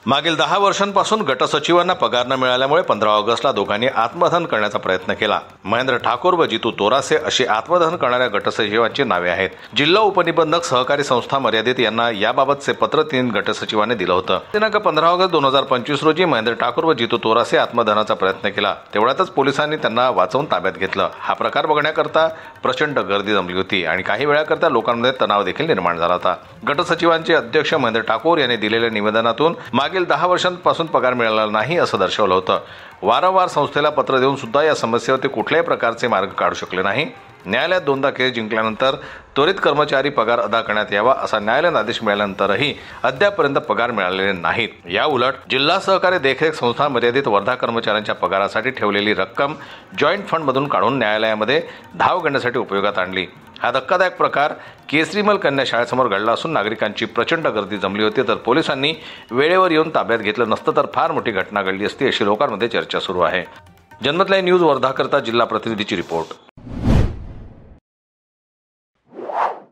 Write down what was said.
मागील 10 वर्षांपासून गटसचिवांना पगार न मिळाल्यामुळे 15 ऑगस्टला दोघांनी आत्मदहन करण्याचा प्रयत्न केला। महेंद्र ठाकूर व जितू तोरासे अशी आत्मदहन करणाऱ्या गटसचिवांची नावे आहेत। जिल्हा उपनिबंधक सहकारी संस्था मर्यादित यांना याबाबतचे पत्र 3 गटसचिवांनी दिलं होतं। दिनांक 15 ऑगस्ट 2025 रोजी महेंद्र ठाकूर व जितू तोरासे आत्मदहनाचा प्रयत्न केला। तेवढ्यातच पोलिसांनी त्यांना वाचवून ताब्यात घेतलं। हा प्रकार बघण्याकरता प्रचंड गर्दी जमली होती आणि काही वेळाकरता लोकांमध्ये तणाव देखील निर्माण झाला होता। गटसचिवांचे अध्यक्ष महेंद्र ठाकूर यांनी दिलेल्या निवेदनातून मागील 10 वर्षांपासून पगार मिळाला नाही असं दर्शवलं होतं। वारंवार संस्थेला पत्र देऊन सुद्धा या समस्येवर कुठल्याही प्रकारचे मार्ग काढू शकले नाही। न्यायालयात 2दा केस जिंकल्यानंतर त्वरित कर्मचारी पगार अदा करण्यात यावा असा न्यायालयीन आदेश मिळाल्यानंतरही अद्यापर्यंत पगार मिळालेले नाहीत। या उलट जिल्हा सहकारी देखरेख संस्था मर्यादित वर्धा कर्मचाऱ्यांच्या पगारासाठी ठेवलेली रक्कम जॉईंट फंड मधून काढून न्यायालयामध्ये धाव घेण्यासाठी उपयोगात आणली। हा धक्कादायक प्रकार केसरीमल कन्या शाळेसमोर घडला असून नागरिकांची प्रचंड गर्दी जमली होती। तर पोलिसांनी वेळेवर येऊन ताब्यात घेतलं नसतं तर फार मोठी घटना घडली असती अशी लोकांमध्ये चर्चा सुरू आहे। जनमत लाईव्ह न्यूज वर्धा करता जिल्हा प्रतिनिधीची रिपोर्ट।